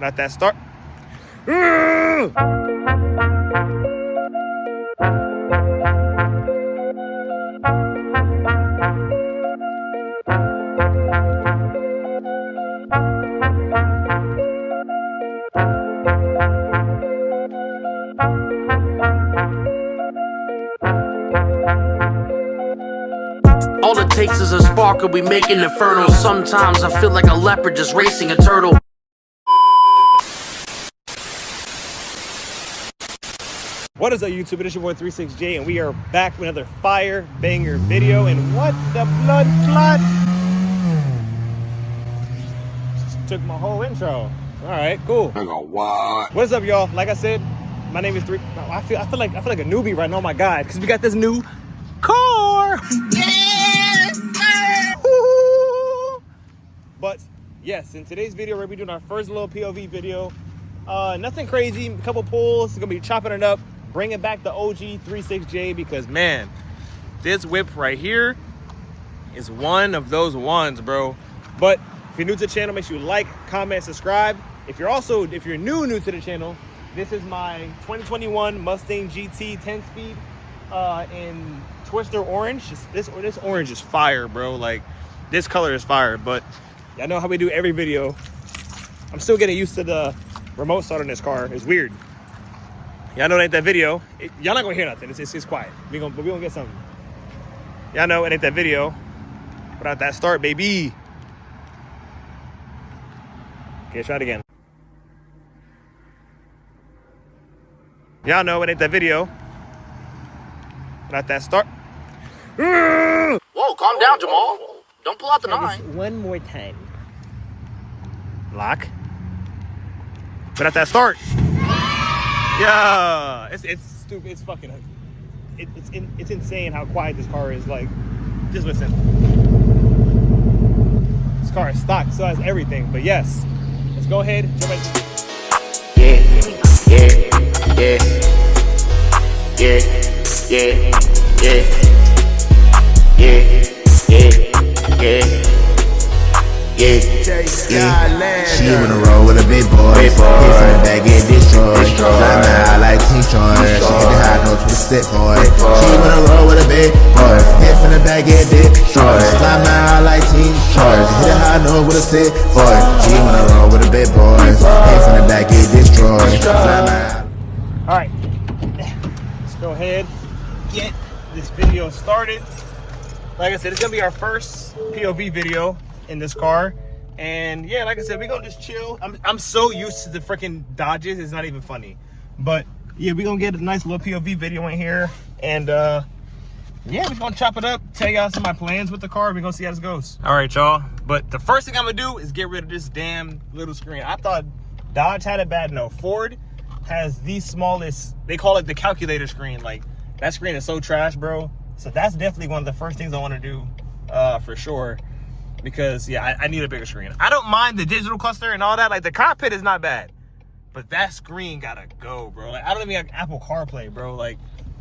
Not that start. All it takes is a spark and we make an inferno. Sometimes I feel like a leopard just racing a turtle. What is up, YouTube? It is your boy 36J, and we are back with another fire banger video. And what the blood clot? Just took my whole intro. All right, cool. What's up, y'all? Like I said, my name is I feel like a newbie right now. Oh my God, because we got this new car. But yes, in today's video, we're gonna be doing our first little POV video. Nothing crazy, a couple pulls. We're gonna be chopping it up, bringing back the OG 36J, because man, this whip right here is one of those ones, bro. But if you're new to the channel, make sure you like, comment, subscribe. If you're new to the channel, this is my 2021 Mustang GT 10-speed in Twister Orange. This orange is fire, bro. Like, this color is fire. But y'all know how we do every video. I'm still getting used to the remote start on this car. It's weird. Y'all know it ain't that video. Y'all not gonna hear nothing. It's quiet. We gonna get something. Y'all know it ain't that video without that start, baby. Okay, try it again. Y'all know it ain't that video without that start. Whoa, calm down, Jamal. Don't pull out the 9. One more time. Lock. But at that start. Yeah. It's stupid. It's fucking. It's insane how quiet this car is. Like, just listen. This car is stock, so has everything. But yes, let's go ahead. Jump in. She wanna roll with a big boy. Hit from the back, get destroyed. Fly my eye like T-Troy. She hit the high notes with a stick boy. She wanna roll with a big boy. Hit from the back, get destroyed. Fly my eye like T-Troy. She hit the high notes with a stick boy. She wanna roll with a big boy. Hit from the back, get destroyed. Fly my eye. All right, let's go ahead, get this video started. Like I said, it's gonna be our first POV video in this car. And yeah, like I said, we're gonna just chill. I'm so used to the freaking Dodges, it's not even funny. But yeah, we're gonna get a nice little POV video in here. And yeah, we're gonna chop it up, tell y'all some of my plans with the car. We're gonna see how this goes. All right, y'all. But the first thing I'm gonna do is get rid of this damn little screen. I thought Dodge had it bad. No, Ford has the smallest, they call it the calculator screen. Like, that screen is so trash, bro. So that's definitely one of the first things I want to do for sure. Because yeah, I need a bigger screen. I don't mind the digital cluster and all that. Like, the cockpit is not bad, but that screen gotta go, bro. Like, I don't even have Apple CarPlay, bro. Like,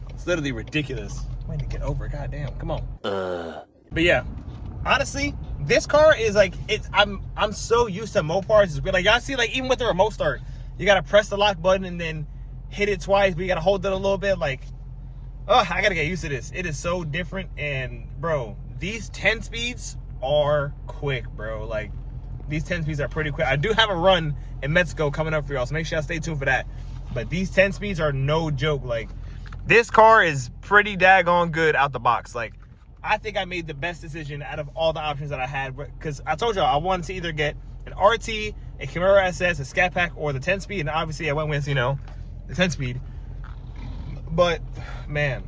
it's literally ridiculous. I'm going to get over it. God damn, come on. But yeah, honestly, this car is like, I'm so used to Mopars. It's weird. Like, y'all see, like, even with the remote start, you gotta press the lock button and then hit it twice, but you gotta hold it a little bit. Like, oh, I gotta get used to this. It is so different. And bro, these 10 speeds are quick, bro. Like, these 10 speeds are pretty quick. I do have a run in Mexico coming up for y'all, so make sure y'all stay tuned for that. But these 10 speeds are no joke. Like, this car is pretty daggone good out the box. Like, I think I made the best decision out of all the options that I had, because I told y'all I wanted to either get an RT, a Camaro SS, a Scat Pack, or the 10 speed. And obviously I went with, you know, the 10 speed. But man,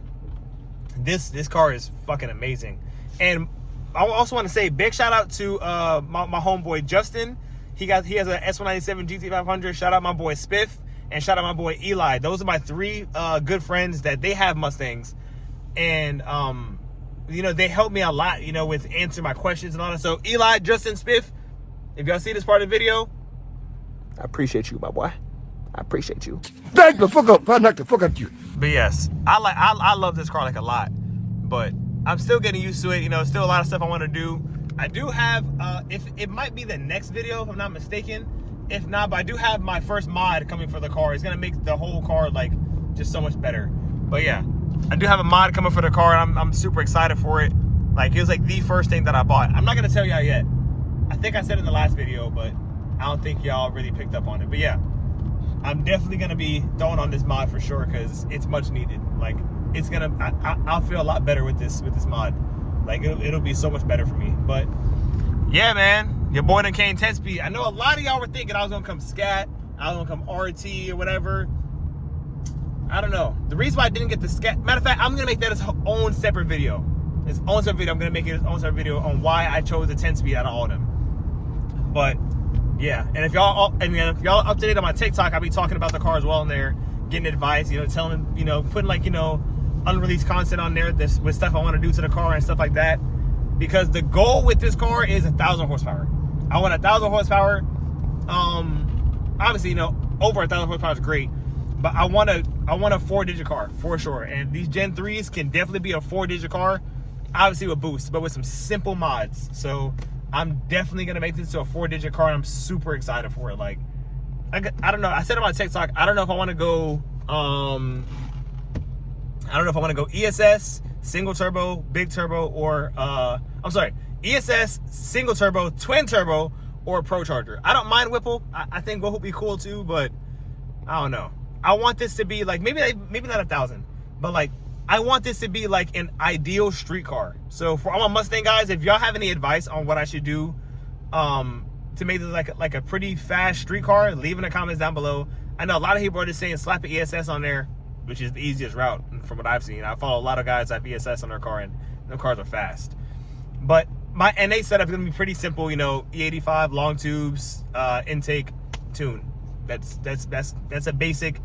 this car is fucking amazing. And I also want to say big shout out to my homeboy Justin. He has a S197 GT500. Shout out my boy Spiff, and shout out my boy Eli. Those are my 3 good friends that they have Mustangs, and you know, they helped me a lot, you know, with answering my questions and all that. So Eli, Justin, Spiff, if y'all see this part of the video, I appreciate you, my boy. I appreciate you. Back the fuck up. I'll knock the fuck out you. But yes, I love this car like a lot, but I'm still getting used to it. You know, still a lot of stuff I want to do. I do have, if it might be the next video, if I'm not mistaken, if not, but I do have my first mod coming for the car. It's gonna make the whole car like just so much better. But yeah, I do have a mod coming for the car, and I'm super excited for it. Like, it was like the first thing that I bought. I'm not gonna tell y'all yet. I think I said in the last video, but I don't think y'all really picked up on it. But yeah, I'm definitely gonna be throwing on this mod for sure, because it's much needed. Like, it's gonna, I'll feel a lot better with this mod. Like, it'll be so much better for me. But yeah, man, your boy done came 10-speed. I know a lot of y'all were thinking I was gonna come scat, I was gonna come RT or whatever. I don't know. The reason why I didn't get the scat, matter of fact, I'm gonna make that its own separate video. Its own separate video. I'm gonna make it its own separate video on why I chose the 10-speed out of all of them. But yeah, and if y'all up to date on my TikTok, I'll be talking about the car as well in there, getting advice, you know, telling them, you know, putting like, you know, unreleased content on there with stuff I want to do to the car and stuff like that. Because the goal with this car is 1,000 horsepower. I want 1,000 horsepower. Obviously, you know, over 1,000 horsepower is great, but I want a 4-digit car for sure. And these Gen 3s can definitely be a 4-digit car, obviously with boost, but with some simple mods. So I'm definitely gonna make this to a 4-digit car, and I'm super excited for it. Like, I don't know. I said on my TikTok, I don't know if I want to go. I don't know if I want to go ESS, single turbo, big turbo, or I'm sorry, ESS, single turbo, twin turbo, or Pro Charger. I don't mind Whipple. I think Whipple would be cool too, but I don't know. I want this to be like maybe not 1,000, but like I want this to be like an ideal street car. So for all my Mustang guys, if y'all have any advice on what I should do to make this like a pretty fast street car, leave in the comments down below. I know a lot of people are just saying slap an ESS on there, which is the easiest route from what I've seen. I follow a lot of guys that have ESS on their car, and their cars are fast. But my NA setup is gonna be pretty simple, you know, E85, long tubes, intake, tune. That's a basic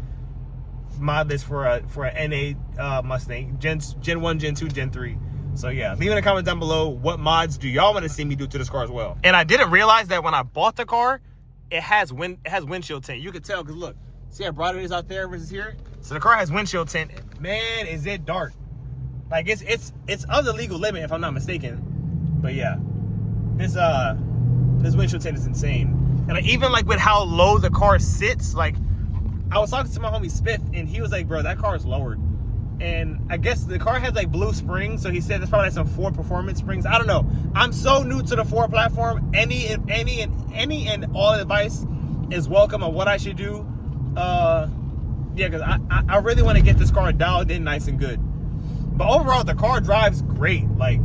mod list for a NA Mustang, Gen 1, Gen 2, Gen 3. So yeah, leave in the comments down below what mods do y'all want to see me do to this car as well. And I didn't realize that when I bought the car, it has windshield tint. You can tell because look, see how bright it is out there versus here. So the car has windshield tint. Man, is it dark? Like it's of the legal limit if I'm not mistaken. But yeah, this windshield tint is insane. And even like with how low the car sits, like I was talking to my homie Spiff, and he was like, bro, that car is lowered. And I guess the car has like blue springs, so he said there's probably like some Ford performance springs. I don't know. I'm so new to the Ford platform. Any and all advice is welcome on what I should do. Yeah, because I really want to get this car dialed in nice and good. But overall, the car drives great. Like,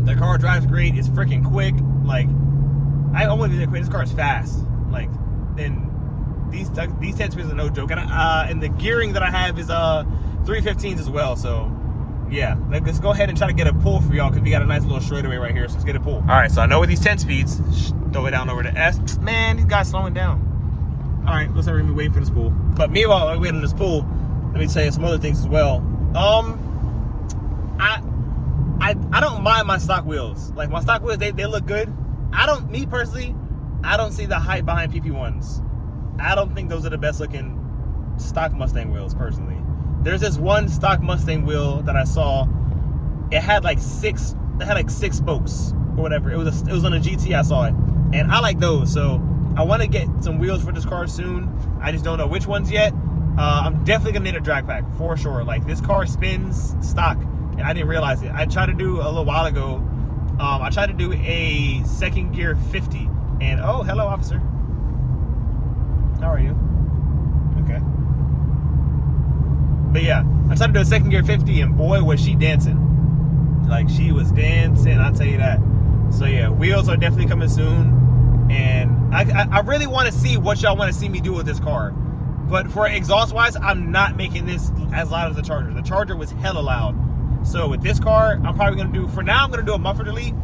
the car drives great. It's freaking quick. Like, I won't even say quick. This car is fast. Like, and these 10 speeds are no joke. And the gearing that I have is 315s as well. So yeah, let's go ahead and try to get a pull for y'all, because we got a nice little straightaway right here. So let's get a pull. All right, so I know with these 10 speeds, throw it down over to S. Man, these guys slowing down. All right, looks like we're gonna be waiting for this pull. But meanwhile, while we're waiting on this pull, let me tell you some other things as well. I don't mind my stock wheels. Like, my stock wheels, they look good. Me personally, I don't see the hype behind PP1s. I don't think those are the best looking stock Mustang wheels, personally. There's this one stock Mustang wheel that I saw. It had like six spokes or whatever. It was on a GT. I saw it, and I like those. So I want to get some wheels for this car soon. I just don't know which ones yet. I'm definitely gonna need a drag pack for sure. Like, this car spins stock, and I didn't realize it. I tried to do a little while ago. I tried to do a second gear 50, and oh, hello, officer. How are you? Okay. But yeah, I tried to do a second gear 50, and boy, was she dancing. Like, she was dancing, I'll tell you that. So yeah, wheels are definitely coming soon. And I really want to see what y'all want to see me do with this car. But for exhaust wise, I'm not making this as loud as the Charger. The Charger was hella loud. So with this car, I'm probably going to do, for now, I'm going to do a muffler delete.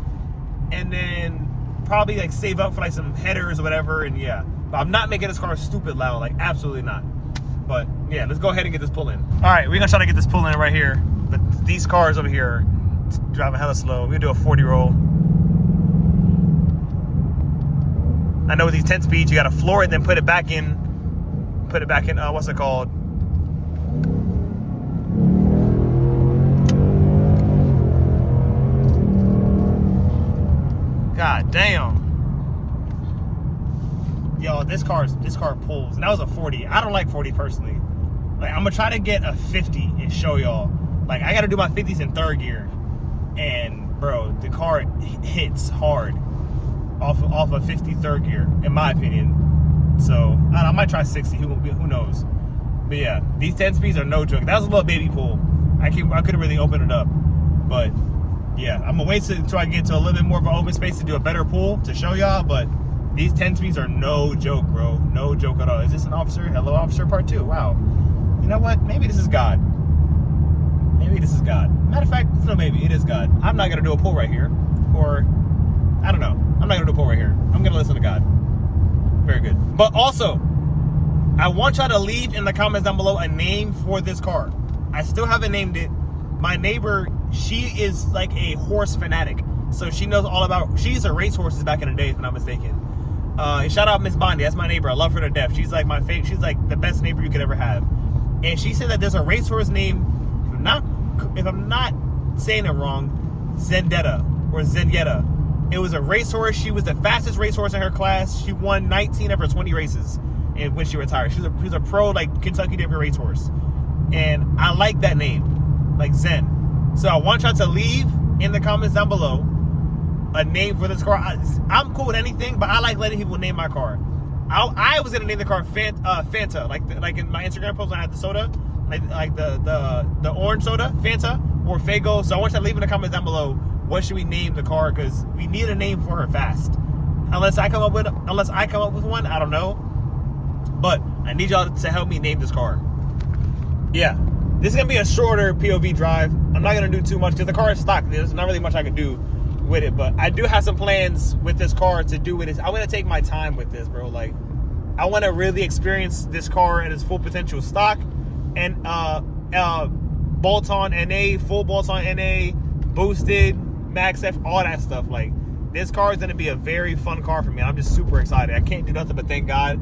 And then probably like save up for like some headers or whatever. And yeah, but I'm not making this car stupid loud. Like, absolutely not. But yeah, let's go ahead and get this pull in. All right, we're gonna try to get this pull in right here. But these cars over here driving hella slow. We're gonna do a 40 roll. I know with these 10 speeds, you gotta floor it, then put it back in. What's it called? God damn. yo, this car pulls, and that was a 40. I don't like 40 personally. Like, I'm gonna try to get a 50 and show y'all. Like, I gotta do my 50s in third gear, and bro, the car hits hard off of 50 third gear, in my opinion. So I might try 60. Who knows? But yeah, these 10 speeds are no joke. That was a little baby pull. I couldn't really open it up, but yeah, I'm gonna wait until I get to a little bit more of an open space to do a better pull to show y'all. But these 10 speeds are no joke, bro. No joke at all. Is this an officer? Hello, officer, part 2. Wow. You know what? Maybe this is God. Maybe this is God. Matter of fact, no, maybe it is God. I'm not gonna do a pull right here, or I don't know. I'm not gonna do a pull right here. I'm gonna listen to God. Very good. But also, I want y'all to leave in the comments down below a name for this car. I still haven't named it. My neighbor, she is like a horse fanatic, so she knows all about. She used to race horses back in the day, if I'm not mistaken. And shout out Miss Bondi. That's my neighbor. I love her to death. She's like my favorite. She's like the best neighbor you could ever have. And she said that there's a racehorse named, if I'm not saying it wrong, Zendetta or Zenyatta. It was a racehorse. She was the fastest racehorse in her class. She won 19 of her 20 races, and when she retired, she was a pro like Kentucky Derby racehorse. And I like that name, like Zen. So I want y'all to leave in the comments down below a name for this car. I'm cool with anything, but I like letting people name my car. I was gonna name the car Fanta, like in my Instagram post when I had the soda, like the orange soda, Fanta or Faygo. So I want you to leave in the comments down below what should we name the car, because we need a name for her fast. Unless I come up with one, I don't know. But I need y'all to help me name this car. Yeah, this is gonna be a shorter POV drive. I'm not gonna do too much because the car is stock. There's not really much I can do with it, but I do have some plans with this car to do with it. I'm gonna take my time with this, bro. Like, I want to really experience this car at its full potential stock, and bolt-on NA, full bolt-on NA, boosted, Max F, all that stuff. Like, this car is gonna be a very fun car for me. I'm just super excited. I can't do nothing but thank God.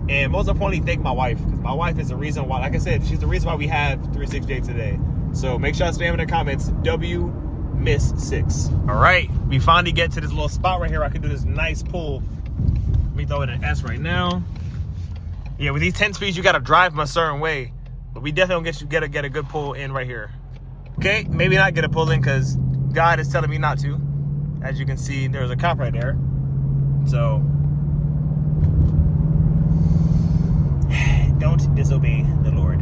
And most importantly, thank my wife, because my wife is the reason why, like I said, she's the reason why we have 36J today. So make sure I spam in the comments, WMiss6. All right, we finally get to this little spot right here where I can do this nice pull. Let me throw it in S right now. Yeah, with these 10 speeds, you gotta drive them a certain way. But we definitely get a good pull in right here. Okay, maybe not get a pull in because God is telling me not to. As you can see, there's a cop right there. So don't disobey the Lord.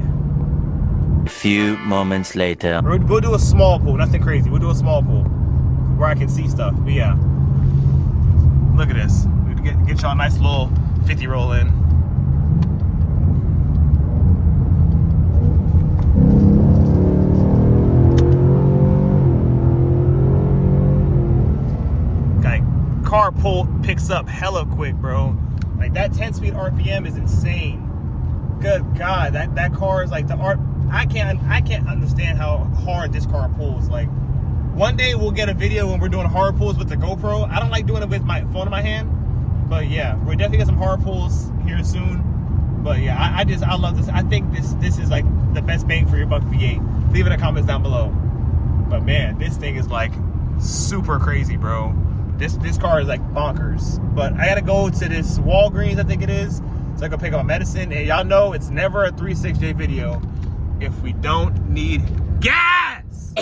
A few moments later. We'll do a small pull, nothing crazy. We'll do a small pull where I can see stuff. But yeah, look at this. We'll get y'all a nice little 50 roll in. Like, car pull picks up hella quick, bro. Like, that 10-speed RPM is insane. Good God, that car is like the art. I can't understand how hard this car pulls. Like, one day we'll get a video when we're doing hard pulls with the GoPro. I don't like doing it with my phone in my hand, but yeah, we're definitely get some hard pulls here soon. But yeah, I love this. I think this is like the best bang for your buck V8. Leave it in the comments down below. But man, this thing is like super crazy, bro. This car is like bonkers. But I gotta go to this Walgreens, I think it is, so I can pick up my medicine. And y'all know it's never a 36J video if we don't need gas.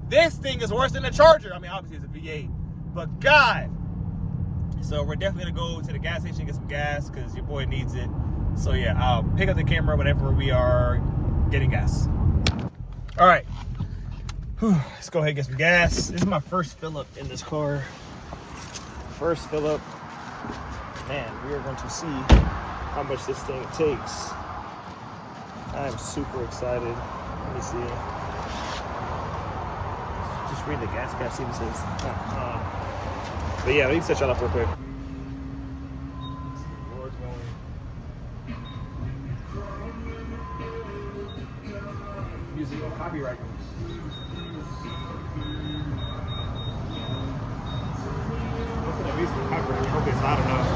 This thing is worse than a Charger. I mean, obviously it's a V8, but God. So we're definitely gonna go to the gas station and get some gas because your boy needs it. So yeah, I'll pick up the camera whenever we are getting gas. All right, let's go ahead and get some gas. This is my first fill up in this car. First fill up. Man, we are going to see how much this thing takes. I am super excited. Let me see. Just read the gas cap, see what it says. But yeah, let me set y'all up real quick. Music on copyright. Hopefully that music on copyright. I hope it's loud enough.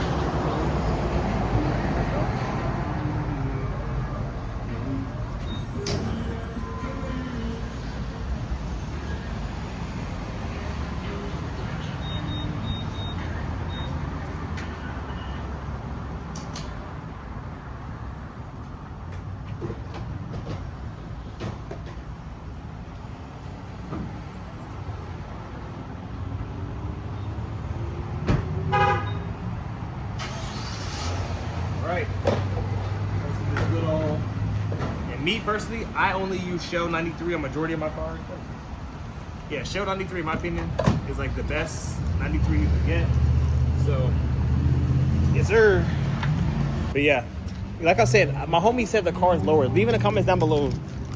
me personally, I only use Shell 93 on majority of my cars. Yeah, Shell 93 in my opinion is like the best 93 you can get. So, yes sir. But yeah, like I said, my homie said the car is lowered. Leave in the comments down below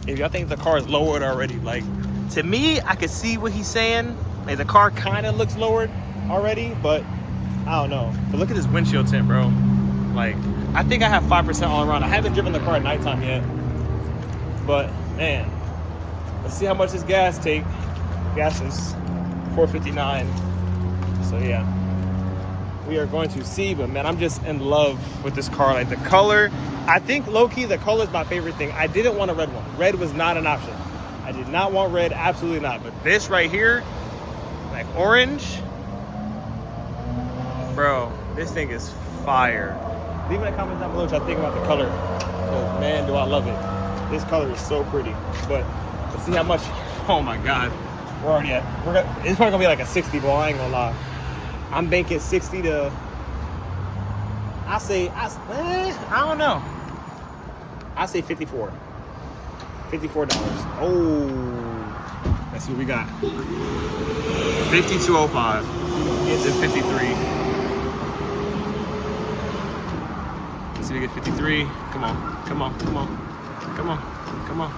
if y'all think the car is lowered already. Like, to me, I could see what he's saying. Like, the car kind of looks lowered already, but I don't know. But look at this windshield tint, bro. Like, I think I have 5% all around. I haven't driven the car at nighttime yet. But, man, let's see how much this gas take. Gas is $4.59. So, yeah. We are going to see, but man, I'm just in love with this car. Like, the color, I think low-key the color is my favorite thing. I didn't want a red one. Red was not an option. I did not want red, absolutely not. But this right here, like orange, bro, this thing is fire. Leave in the comments down below what y'all think about the color. Because man, do I love it. This color is so pretty. But let's see how much. Oh my God, we're already at. It's probably gonna be like a 60, bro. I ain't gonna lie. I'm banking 60 to. I don't know. I say 54. $54. Oh, let's see what we got. 5205. It's at 53. Let's see if we get 53. Come on, come on, come on, come on, come on,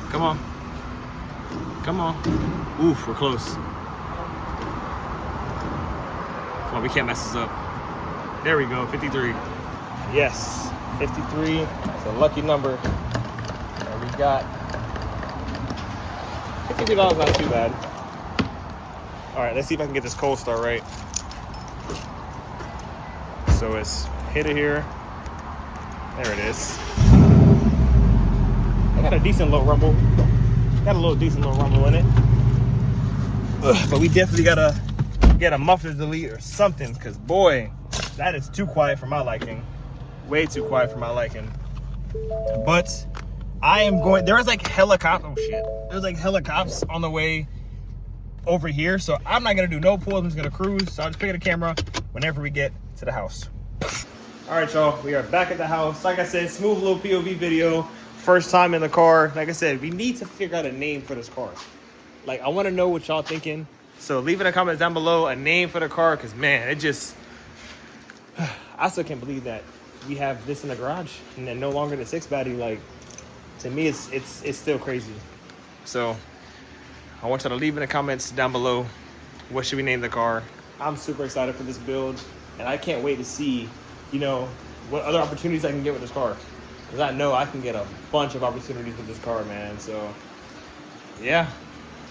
come on, come on. Oof, we're close. Come on, we can't mess this up. There we go, 53. Yes, 53. It's a lucky number. And we got $52, not too bad. All right, let's see if I can get this cold start right. So it's hit it here. There it is. I got a decent little rumble. Got a decent little rumble in it. Ugh, but we definitely gotta get a muffler delete or something, because boy, that is too quiet for my liking. Way too quiet for my liking. But I am going, there was like helicopter, oh shit. There's like helicopters on the way over here. So I'm not gonna do no pulls, I'm just gonna cruise. So I'll just pick up the camera whenever we get to the house. All right, y'all, we are back at the house. Like I said, smooth little POV video. First time in the car. Like I said, we need to figure out a name for this car. Like, I wanna know what y'all thinking. So leave in the comments down below a name for the car, because man, it just, I still can't believe that we have this in the garage and then no longer the 6 baddie. Like, to me, it's still crazy. So I want y'all to leave in the comments down below what should we name the car. I'm super excited for this build, and I can't wait to see, you know, what other opportunities I can get with this car, because I know I can get a bunch of opportunities with this car, man. So yeah,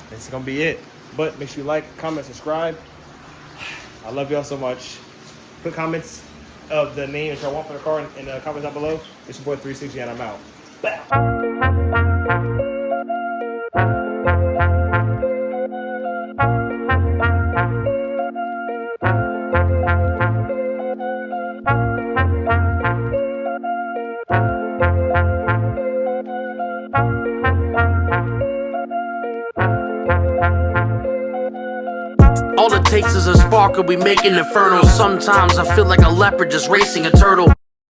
this is gonna be it. But make sure you like, comment, subscribe. I love y'all so much. Put comments of the name that y'all want for the car in the comments down below. It's your boy 360, and I'm out. Bow. All it takes is a spark and we make an inferno. Sometimes I feel like a leopard just racing a turtle.